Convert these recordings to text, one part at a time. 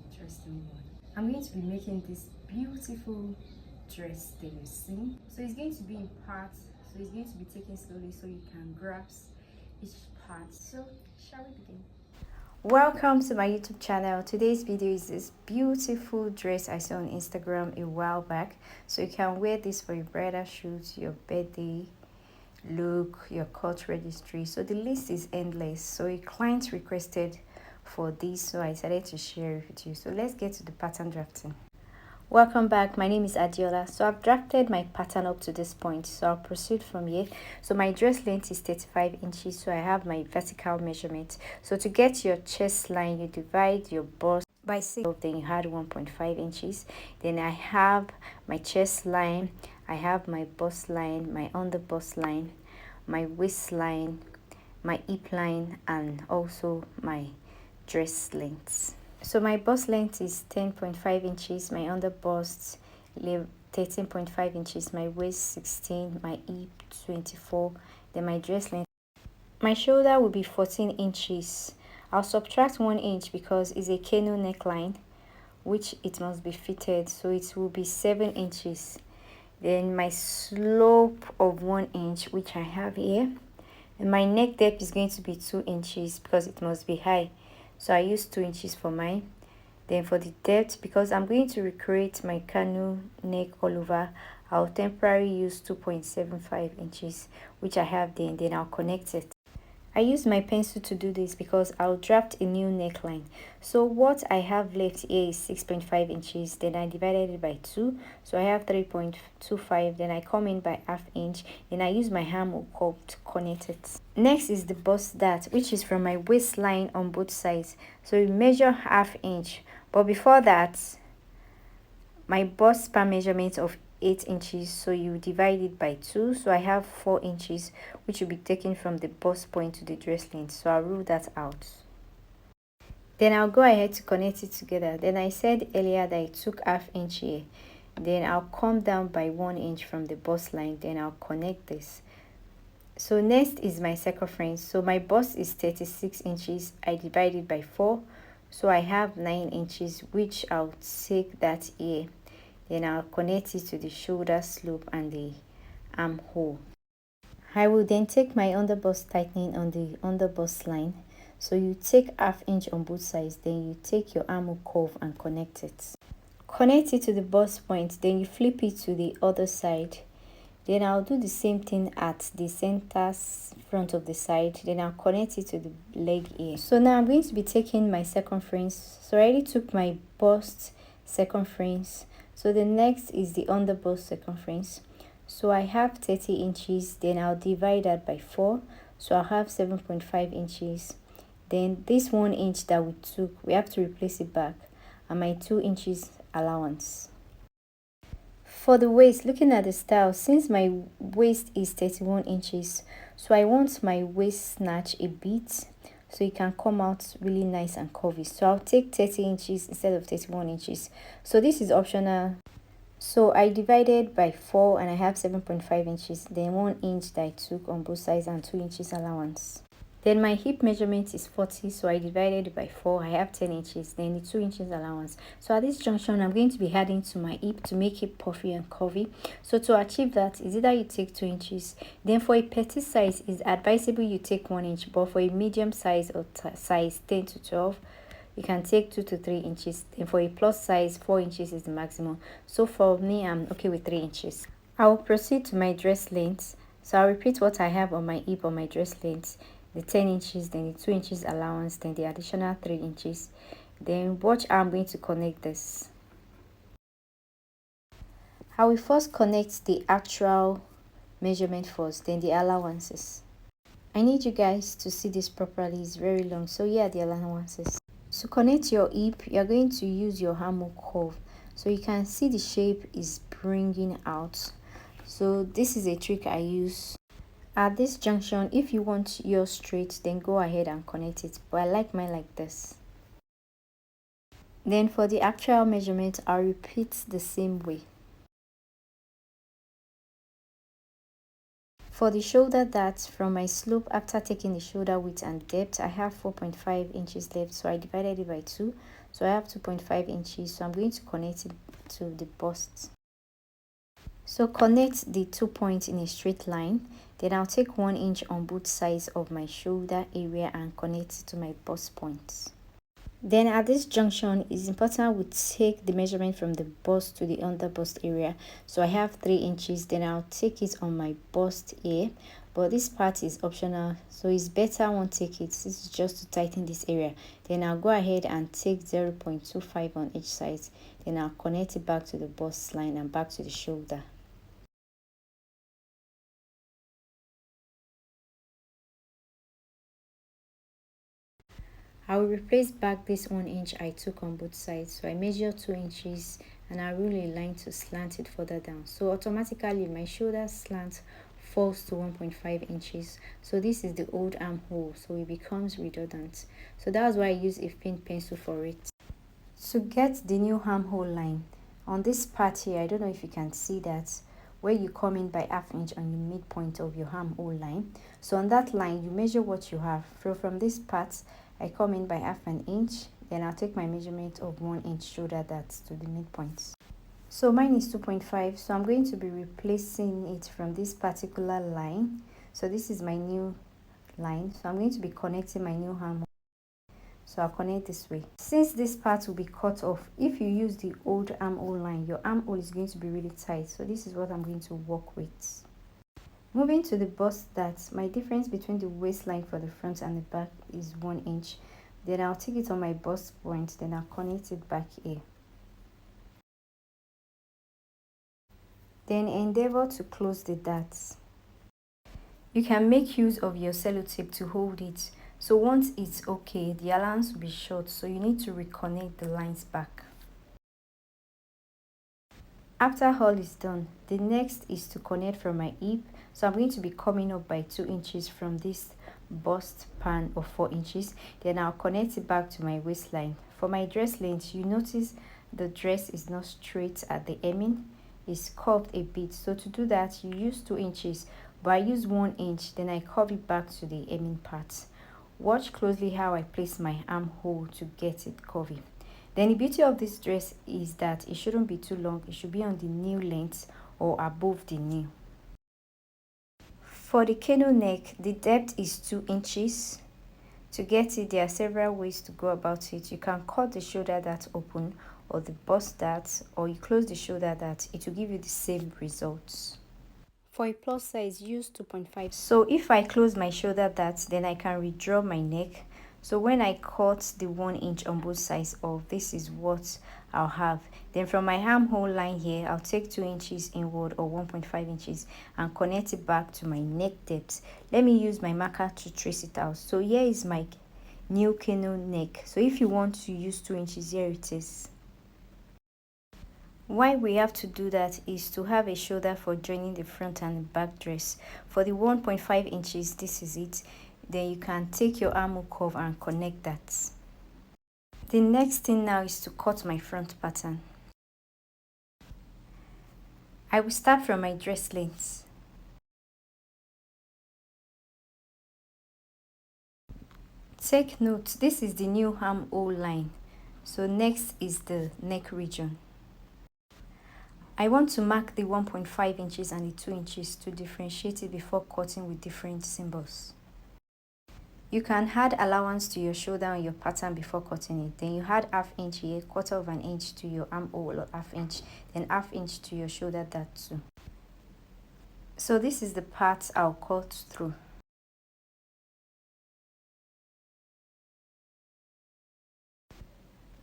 interesting one. I'm going to be making this beautiful dress that you see. So it's going to be in parts, so it's going to be taken slowly so you can grasp each part. So shall we begin? Welcome to my YouTube channel. Today's video is this beautiful dress I saw on Instagram a while back. So you can wear this for your bridal shoot, your birthday look, your court registry. So the list is endless. So a client requested for this, so I decided to share it with you. So let's get to the pattern drafting. Welcome back. My name is Adiola. So I've drafted my pattern up to this point, so I'll proceed from here. So my dress length is 35 inches, so I have my vertical measurement. So to get your chest line, you divide your bust by 6, then you add 1.5 inches. Then I have my chest line, I have my bust line, my under bust line, my waistline, my hip line, and also my dress length. So my bust length is 10.5 inches, my under bust 13.5 inches, my waist 16, my hip 24, then my dress length. My shoulder will be 14 inches. I'll subtract 1 inch because it's a canoe neckline, which it must be fitted, so it will be 7 inches. Then my slope of 1 inch, which I have here, and my neck depth is going to be 2 inches because it must be high, so I use 2 inches for mine. Then for the depth, because I'm going to recreate my canoe neck all over, I'll temporarily use 2.75 inches, which I have there, and then I'll connect it. I use my pencil to do this because I'll draft a new neckline. So what I have left here is 6.5 inches, then I divided it by 2, so I have 3.25, then I come in by ½ inch, then I use my hammer curve to connect it. Next is the bust dart, which is from my waistline on both sides, so we measure ½ inch. But before that, my bust span measurement of 8 inches, so you divide it by 2, so I have 4 inches, which will be taken from the bust point to the dress length, so I'll rule that out. Then I'll go ahead to connect it together. Then I said earlier that I took ½ inch here, then I'll come down by 1 inch from the bust line, then I'll connect this. So next is my circumference. So my bust is 36 inches, I divide it by 4, so I have 9 inches, which I'll take that here. Then I'll connect it to the shoulder slope and the armhole. I will then take my underbust tightening on the underbust line. So you take ½ inch on both sides, then you take your armhole curve and connect it. Connect it to the bust point, then you flip it to the other side. Then I'll do the same thing at the center front of the side. Then I'll connect it to the leg here. So now I'm going to be taking my circumference. So I already took my bust circumference. So the next is the under bust circumference. So I have 30 inches, then I'll divide that by 4. So I'll have 7.5 inches. Then this 1 inch that we took, we have to replace it back, and my 2 inches allowance. For the waist, looking at the style, since my waist is 31 inches, so I want my waist snatch a bit, so it can come out really nice and curvy. So I'll take 30 inches instead of 31 inches. So this is optional. So I divided by 4 and I have 7.5 inches, then 1 inch that I took on both sides and 2 inches allowance. Then my hip measurement is 40, so I divided it by 4, I have 10 inches, then the 2 inches allowance. So at this junction, I'm going to be adding to my hip to make it puffy and curvy. So to achieve that, is either you take 2 inches, then for a petite size, it's advisable you take 1 inch, but for a medium size or size 10 to 12, you can take 2 to 3 inches. And for a plus size, 4 inches is the maximum. So for me, I'm okay with 3 inches. I will proceed to my dress length. So I'll repeat what I have on my hip on my dress length. The 10 inches, then the 2 inches allowance, then the additional 3 inches. Then watch how I'm going to connect this. I will first connect the actual measurement first, then the allowances. I need you guys to see this properly, it's very long. So here are the allowances. To connect your hip, you're going to use your hammer curve, so you can see the shape is bringing out. So this is a trick I use. At this junction, if you want yours straight, then go ahead and connect it, but I like mine like this. Then for the actual measurement, I'll repeat the same way. For the shoulder dart, from my slope after taking the shoulder width and depth, I have 4.5 inches left, so I divided it by 2, so I have 2.5 inches. So I'm going to connect it to the bust. So connect the 2 points in a straight line, then I'll take 1 inch on both sides of my shoulder area and connect it to my bust points. Then at this junction, it's important we take the measurement from the bust to the under bust area. So I have 3 inches, then I'll take it on my bust here, but this part is optional, so it's better I won't take it. This is just to tighten this area. Then I'll go ahead and take 0.25 on each side, then I'll connect it back to the bust line and back to the shoulder. I will replace back this 1 inch I took on both sides. So I measure 2 inches and I rule a line to slant it further down. So automatically my shoulder slant falls to 1.5 inches. So this is the old armhole, so it becomes redundant. So that's why I use a thin pencil for it. To get the new armhole line, on this part here, I don't know if you can see that, where you come in by ½ inch on the midpoint of your armhole line. So on that line, you measure what you have. So from this part, I come in by ½ inch, then I'll take my measurement of 1 inch shoulder dart to the midpoint. So mine is 2.5, so I'm going to be replacing it from this particular line. So this is my new line, so I'm going to be connecting my new armhole. So I'll connect this way. Since this part will be cut off, if you use the old armhole line, your armhole is going to be really tight. So this is what I'm going to work with. Moving to the bust dart, my difference between the waistline for the front and the back is 1 inch. Then I'll take it on my bust point, then I'll connect it back here. Then endeavor to close the darts. You can make use of your sellotape to hold it. So once it's okay, the allowance will be short, so you need to reconnect the lines back. After all is done, the next is to connect from my hip. So I'm going to be coming up by 2 inches from this bust pan of 4 inches. Then I'll connect it back to my waistline. For my dress length, you notice the dress is not straight at the hemming, it's curved a bit. So to do that, you use 2 inches, but I use 1 inch, then I curve it back to the hemming part. Watch closely how I place my armhole to get it curvy. Then the beauty of this dress is that it shouldn't be too long. It should be on the knee length or above the knee. For the canoe neck, the depth is 2 inches. To get it, there are several ways to go about it. You can cut the shoulder dart open or the bust dart, or you close the shoulder dart. It will give you the same results. For a plus size, use 2.5. So if I close my shoulder dart, then I can redraw my neck. So when I cut the 1 inch on both sides off, this is what I'll have. Then from my armhole line here, I'll take 2 inches inward or 1.5 inches and connect it back to my neck depth. Let me use my marker to trace it out. So here is my new canoe neck. So if you want to use 2 inches, here it is. Why we have to do that is to have a shoulder for joining the front and the back dress. For the 1.5 inches, this is it. Then you can take your armhole curve and connect that. The next thing now is to cut my front pattern. I will start from my dress length. Take note, this is the new armhole line. So next is the neck region. I want to mark the 1.5 inches and the 2 inches to differentiate it before cutting with different symbols. You can add allowance to your shoulder on your pattern before cutting it. Then you add ½ inch here, 1/4 inch to your armhole or ½ inch, then ½ inch to your shoulder dart too. So this is the part I'll cut through.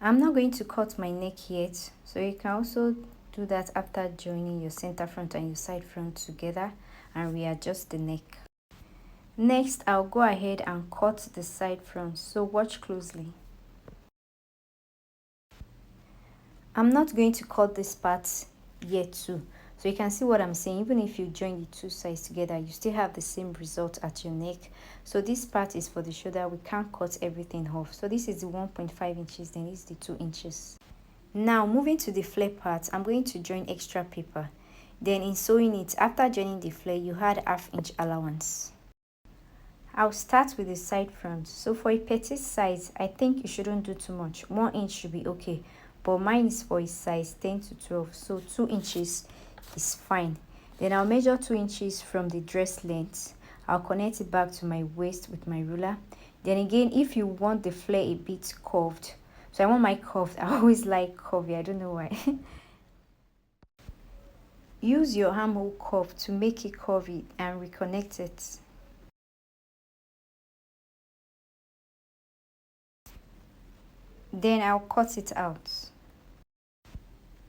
I'm not going to cut my neck yet, so you can also do that after joining your center front and your side front together and readjust the neck. Next, I'll go ahead and cut the side front, so watch closely. I'm not going to cut this part yet too, so you can see what I'm saying. Even if you join the two sides together, you still have the same result at your neck. So this part is for the shoulder. We can't cut everything off. So this is the 1.5 inches, then this is the 2 inches. Now moving to the flare part, I'm going to join extra paper. Then in sewing it, after joining the flare, you had ½ inch allowance. I'll start with the side front. So for a petite size, I think you shouldn't do too much. 1 inch should be okay, but mine is for a size 10 to 12, so 2 inches is fine. Then I'll measure 2 inches from the dress length. I'll connect it back to my waist with my ruler. Then again, if you want the flare a bit curved, so I want my curved, I always like curvy, I don't know why. Use your armhole curve to make it curvy and reconnect it. Then I'll cut it out.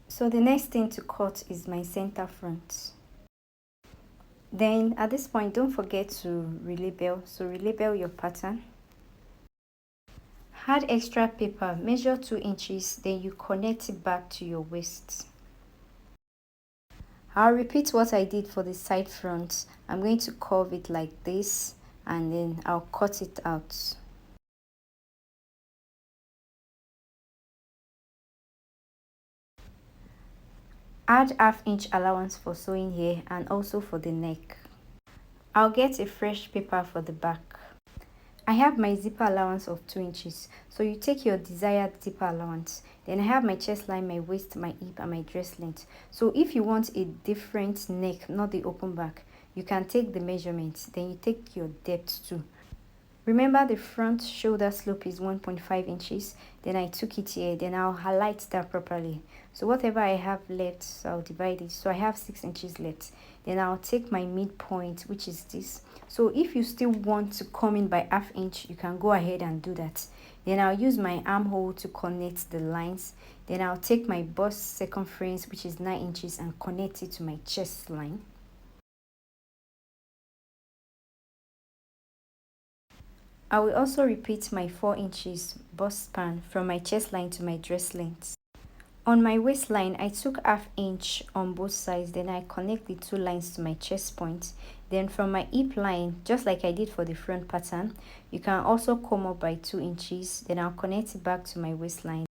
So the next thing to cut is my center front. Then at this point, don't forget to relabel. So relabel your pattern. Add extra paper, measure 2 inches, then you connect it back to your waist. I'll repeat what I did for the side front. I'm going to curve it like this and then I'll cut it out. Add ½ inch allowance for sewing here and also for the neck. I'll get a fresh paper for the back. I have my zipper allowance of 2 inches, so you take your desired zipper allowance. Then I have my chest line, my waist, my hip and my dress length. So if you want a different neck, not the open back, you can take the measurements, then you take your depth too. Remember the front shoulder slope is 1.5 inches, then I took it here, then I'll highlight that properly. So whatever I have left, so I'll divide it. So I have 6 inches left. Then I'll take my midpoint, which is this. So if you still want to come in by ½ inch, you can go ahead and do that. Then I'll use my armhole to connect the lines. Then I'll take my bust circumference, which is 9 inches, and connect it to my chest line. I will also repeat my 4 inches bust span from my chest line to my dress length. On my waistline, I took ½ inch on both sides, then I connect the 2 lines to my chest point. Then from my hip line, just like I did for the front pattern, you can also come up by 2 inches, then I'll connect it back to my waistline.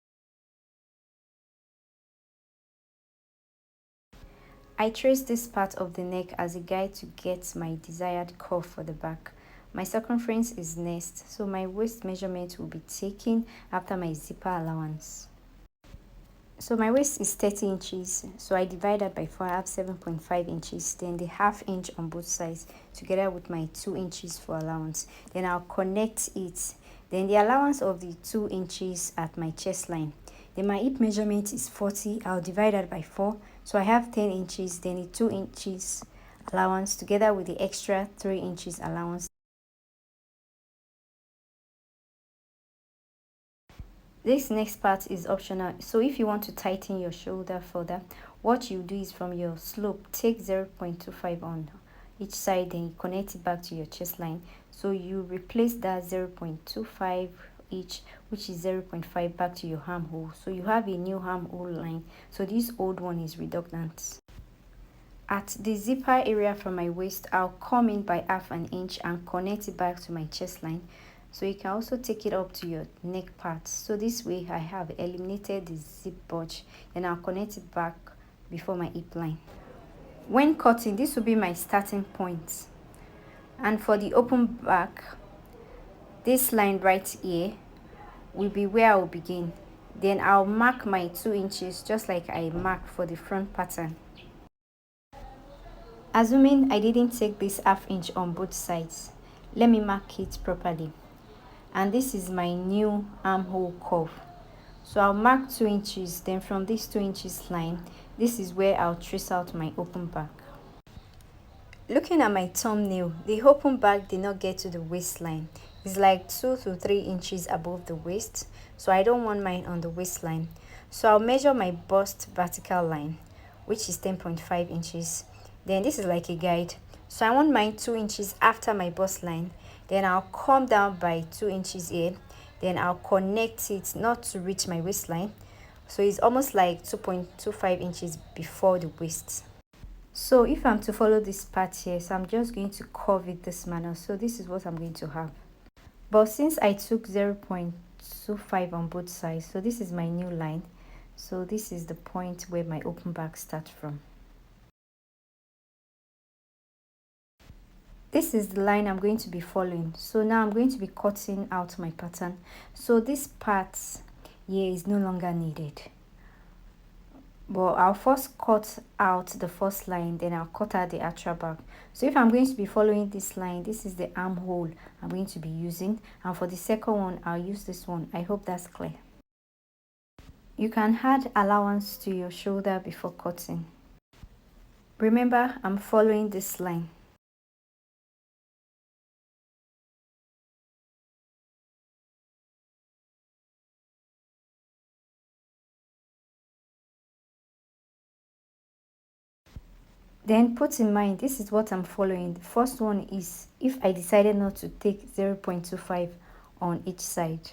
I trace this part of the neck as a guide to get my desired curve for the back. My circumference is next, so my waist measurement will be taken after my zipper allowance. So my waist is 30 inches, so I divide that by 4, I have 7.5 inches, then the ½ inch on both sides together with my 2 inches for allowance. Then I'll connect it, then the allowance of the 2 inches at my chest line. Then my hip measurement is 40, I'll divide that by 4, so I have 10 inches, then the 2 inches allowance together with the extra 3 inches allowance. This next part is optional, so if you want to tighten your shoulder further, what you do is from your slope, take 0.25 on each side, then you connect it back to your chest line. So you replace that 0.25 each, which is 0.5 back to your armhole. So you have a new armhole line, so this old one is redundant. At the zipper area from my waist, I'll come in by ½ inch and connect it back to my chest line. So you can also take it up to your neck part. So this way I have eliminated the zip bulge, and I'll connect it back before my hip line. When cutting, this will be my starting point. And for the open back, this line right here will be where I'll begin. Then I'll mark my 2 inches just like I marked for the front pattern. Assuming I didn't take this ½ inch on both sides, let me mark it properly. And this is my new armhole curve. So I'll mark 2 inches, then from this 2 inches line, this is where I'll trace out my open back. Looking at my thumbnail, the open back did not get to the waistline. It's like 2 to 3 inches above the waist, so I don't want mine on the waistline. So I'll measure my bust vertical line, which is 10.5 inches. Then this is like a guide. So I want mine 2 inches after my bust line. Then I'll come down by 2 inches here. Then I'll connect it not to reach my waistline. So it's almost like 2.25 inches before the waist. So if I'm to follow this part here, so I'm just going to curve it this manner. So this is what I'm going to have. But since I took 0.25 on both sides, so this is my new line. So this is the point where my open back starts from. This is the line I'm going to be following. So now I'm going to be cutting out my pattern. So this part here is no longer needed, but I'll first cut out the first line, then I'll cut out the actual back. So if I'm going to be following this line, this is the armhole I'm going to be using, and for the second one I'll use this one. I hope that's clear. You can add allowance to your shoulder before cutting. Remember, I'm following this line. Then put in mind, this is what I'm following. The first one is if I decided not to take 0.25 on each side.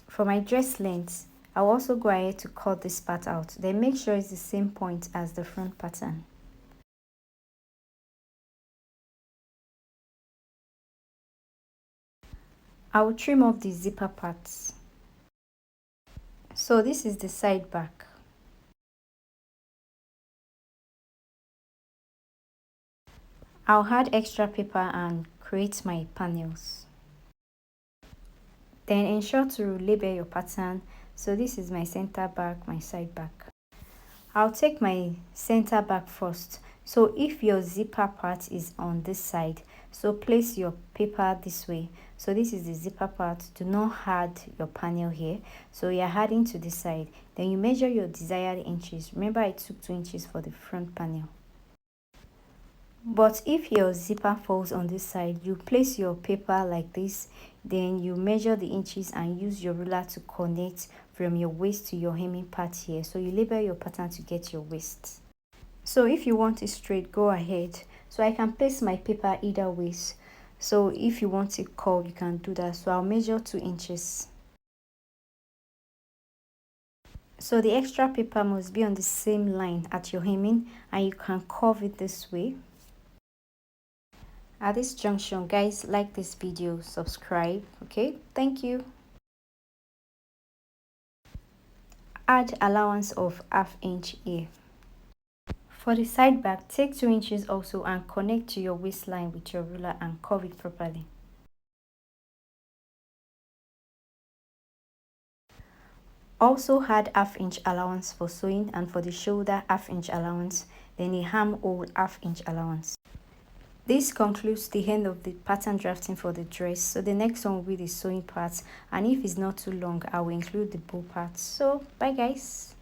For my dress length, I'll also go ahead to cut this part out. Then make sure it's the same point as the front pattern. I will trim off the zipper parts. So this is the side back. I'll add extra paper and create my panels. Then ensure to label your pattern. So this is my center back, my side back. I'll take my center back first. So if your zipper part is on this side, so place your paper this way. So this is the zipper part. Do not add your panel here. So you're adding to this side. Then you measure your desired inches. Remember I took 2 inches for the front panel. But if your zipper falls on this side, you place your paper like this, then you measure the inches and use your ruler to connect from your waist to your hemming part here. So you label your pattern to get your waist. So if you want it straight, go ahead. So I can place my paper either ways. So if you want it curved, you can do that. So I'll measure 2 inches. So the extra paper must be on the same line at your hemming, and you can curve it this way. At this junction, guys, like this video, subscribe. Okay, thank you. Add allowance of ½ inch here. For the side back, take 2 inches also and connect to your waistline with your ruler and curve it properly. Also add ½ inch allowance for sewing, and for the shoulder ½ inch allowance, then the armhole ½ inch allowance. This concludes the end of the pattern drafting for the dress. So the next one will be the sewing part, and if it's not too long, I will include the bow part. So bye guys.